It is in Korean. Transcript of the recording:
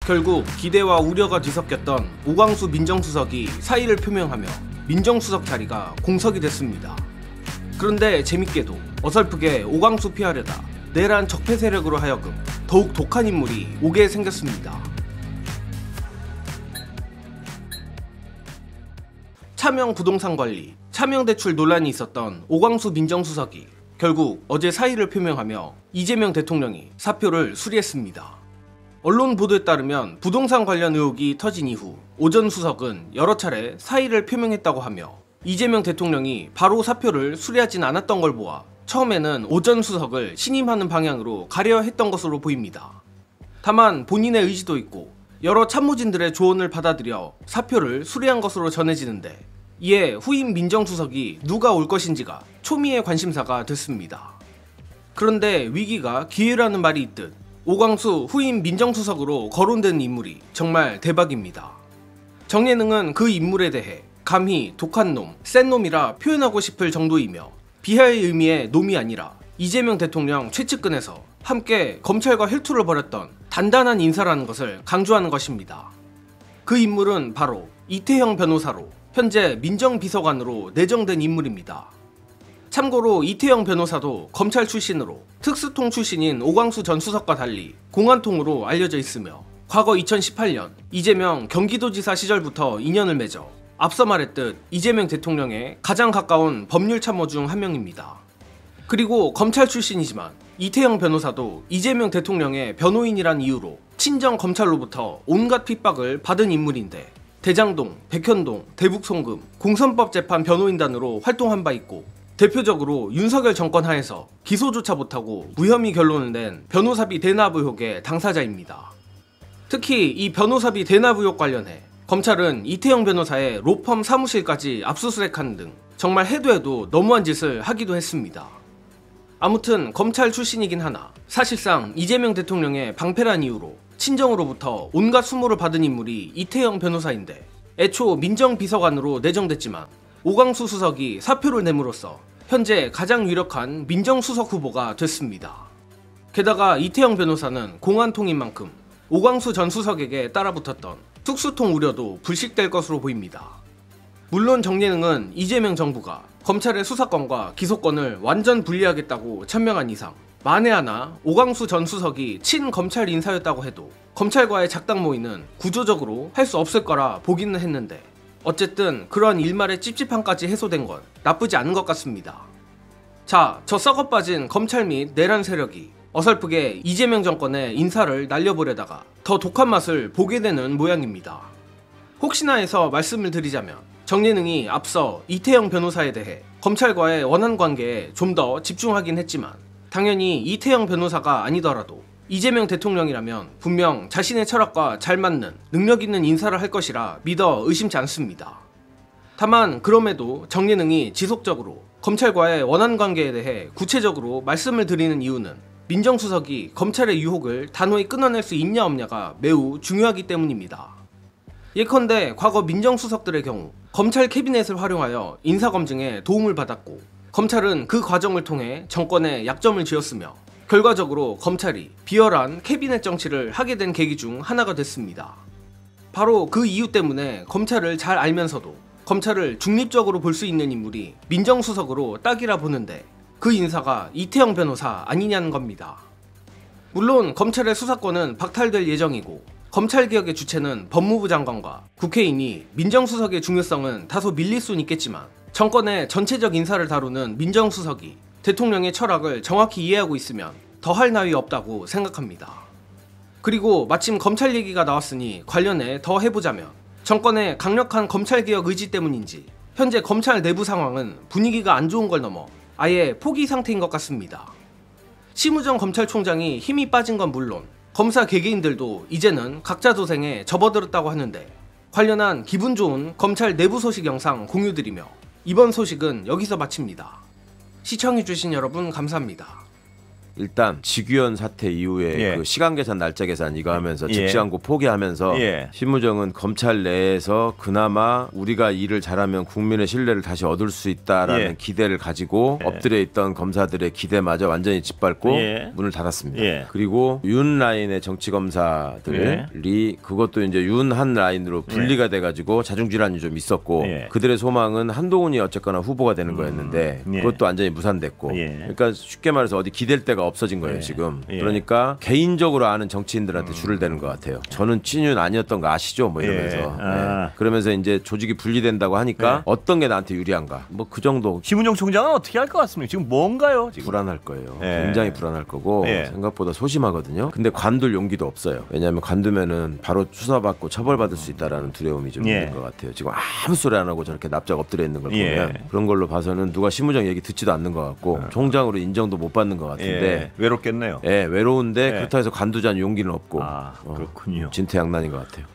결국 기대와 우려가 뒤섞였던 오광수 민정수석이 사의를 표명하며 민정수석 자리가 공석이 됐습니다. 그런데 재밌게도 어설프게 오광수 피하려다 내란 적폐 세력으로 하여금 더욱 독한 인물이 오게 생겼습니다. 차명 부동산 관리, 차명 대출 논란이 있었던 오광수 민정수석이 결국 어제 사의를 표명하며 이재명 대통령이 사표를 수리했습니다. 언론 보도에 따르면 부동산 관련 의혹이 터진 이후 오 전 수석은 여러 차례 사의를 표명했다고 하며 이재명 대통령이 바로 사표를 수리하진 않았던 걸 보아 처음에는 오 전 수석을 신임하는 방향으로 가려 했던 것으로 보입니다. 다만 본인의 의지도 있고 여러 참모진들의 조언을 받아들여 사표를 수리한 것으로 전해지는데, 이에 후임 민정수석이 누가 올 것인지가 초미의 관심사가 됐습니다. 그런데 위기가 기회라는 말이 있듯 오광수 후임 민정수석으로 거론된 인물이 정말 대박입니다. 정예능은 그 인물에 대해 감히 독한 놈, 센 놈이라 표현하고 싶을 정도이며 비하의 의미의 놈이 아니라 이재명 대통령 최측근에서 함께 검찰과 혈투를 벌였던 단단한 인사라는 것을 강조하는 것입니다. 그 인물은 바로 이태영 변호사로 현재 민정비서관으로 내정된 인물입니다. 참고로 이태영 변호사도 검찰 출신으로 특수통 출신인 오광수 전 수석과 달리 공안통으로 알려져 있으며 과거 2018년 이재명 경기도지사 시절부터 인연을 맺어 앞서 말했듯 이재명 대통령의 가장 가까운 법률 참모 중 한 명입니다. 그리고 검찰 출신이지만 이태영 변호사도 이재명 대통령의 변호인이란 이유로 친정 검찰로부터 온갖 핍박을 받은 인물인데, 대장동, 백현동, 대북송금, 공선법 재판 변호인단으로 활동한 바 있고 대표적으로 윤석열 정권 하에서 기소조차 못하고 무혐의 결론을 낸 변호사비 대납 의혹의 당사자입니다. 특히 이 변호사비 대납 의혹 관련해 검찰은 이태영 변호사의 로펌 사무실까지 압수수색하는 등 정말 해도 해도 너무한 짓을 하기도 했습니다. 아무튼 검찰 출신이긴 하나 사실상 이재명 대통령의 방패란 이유로 친정으로부터 온갖 수모를 받은 인물이 이태영 변호사인데, 애초 민정비서관으로 내정됐지만 오광수 수석이 사표를 내므로써 현재 가장 유력한 민정수석 후보가 됐습니다. 게다가 이태영 변호사는 공안통인 만큼 오광수 전 수석에게 따라붙었던 특수통 우려도 불식될 것으로 보입니다. 물론 정예능은 이재명 정부가 검찰의 수사권과 기소권을 완전 분리하겠다고 천명한 이상 만에 하나 오광수 전 수석이 친검찰 인사였다고 해도 검찰과의 작당 모의는 구조적으로 할 수 없을 거라 보기는 했는데, 어쨌든 그러한 일말의 찝찝함까지 해소된 건 나쁘지 않은 것 같습니다. 자, 저 썩어빠진 검찰 및 내란 세력이 어설프게 이재명 정권의 인사를 날려보려다가 더 독한 맛을 보게 되는 모양입니다. 혹시나 해서 말씀을 드리자면 정예능이 앞서 이태영 변호사에 대해 검찰과의 원한 관계에 좀 더 집중하긴 했지만, 당연히 이태영 변호사가 아니더라도 이재명 대통령이라면 분명 자신의 철학과 잘 맞는 능력 있는 인사를 할 것이라 믿어 의심치 않습니다. 다만 그럼에도 정예능이 지속적으로 검찰과의 원한 관계에 대해 구체적으로 말씀을 드리는 이유는 민정수석이 검찰의 유혹을 단호히 끊어낼 수 있냐 없냐가 매우 중요하기 때문입니다. 예컨대 과거 민정수석들의 경우 검찰 캐비넷을 활용하여 인사검증에 도움을 받았고, 검찰은 그 과정을 통해 정권에 약점을 지었으며 결과적으로 검찰이 비열한 캐비넷 정치를 하게 된 계기 중 하나가 됐습니다. 바로 그 이유 때문에 검찰을 잘 알면서도 검찰을 중립적으로 볼 수 있는 인물이 민정수석으로 딱이라 보는데, 그 인사가 이태영 변호사 아니냐는 겁니다. 물론 검찰의 수사권은 박탈될 예정이고 검찰개혁의 주체는 법무부 장관과 국회이니 민정수석의 중요성은 다소 밀릴 수는 있겠지만, 정권의 전체적 인사를 다루는 민정수석이 대통령의 철학을 정확히 이해하고 있으면 더할 나위 없다고 생각합니다. 그리고 마침 검찰 얘기가 나왔으니 관련해 더 해보자면, 정권의 강력한 검찰개혁 의지 때문인지 현재 검찰 내부 상황은 분위기가 안 좋은 걸 넘어 아예 포기 상태인 것 같습니다. 심우정 검찰총장이 힘이 빠진 건 물론 검사 개개인들도 이제는 각자 도생에 접어들었다고 하는데, 관련한 기분 좋은 검찰 내부 소식 영상 공유드리며 이번 소식은 여기서 마칩니다. 시청해주신 여러분 감사합니다. 일단 직위원 사태 이후에 예. 그 시간 계산 날짜 계산 이거 하면서 예. 즉시항고 포기하면서 예. 신무정은 검찰 내에서 그나마 우리가 일을 잘하면 국민의 신뢰를 다시 얻을 수 있다라는 예. 기대를 가지고 엎드려 있던 검사들의 기대마저 완전히 짓밟고 예. 문을 닫았습니다. 예. 그리고 윤 라인의 정치 검사들이 그것도 이제 윤한 라인으로 분리가 돼가지고 자중질환이 좀 있었고 예. 그들의 소망은 한동훈이 어쨌거나 후보가 되는 거였는데 예. 그것도 완전히 무산됐고 예. 그러니까 쉽게 말해서 어디 기댈 데가 없어진 거예요 지금. 예. 그러니까 개인적으로 아는 정치인들한테 줄을 대는 것 같아요. 저는 친윤 아니었던 거 아시죠? 뭐 이러면서. 예. 아. 네. 그러면서 이제 조직이 분리된다고 하니까 어떤 게 나한테 유리한가? 뭐 그 정도. 심은정 총장은 어떻게 할 것 같습니까? 지금 뭔가요? 지금? 불안할 거예요. 예. 굉장히 불안할 거고 예. 생각보다 소심하거든요. 근데 관둘 용기도 없어요. 왜냐하면 관두면은 바로 수사받고 처벌받을 수 있다라는 두려움이 좀 예. 있는 것 같아요. 지금 아무 소리 안 하고 저렇게 납작 엎드려 있는 걸 예. 보면 그런 걸로 봐서는 누가 심우정 얘기 듣지도 않는 것 같고 총장으로 인정도 못 받는 것 같은데 예. 외롭겠네요. 외로운데 예. 그렇다 해서 관두자는 용기는 없고 아, 그렇군요. 진퇴양난인 것 같아요.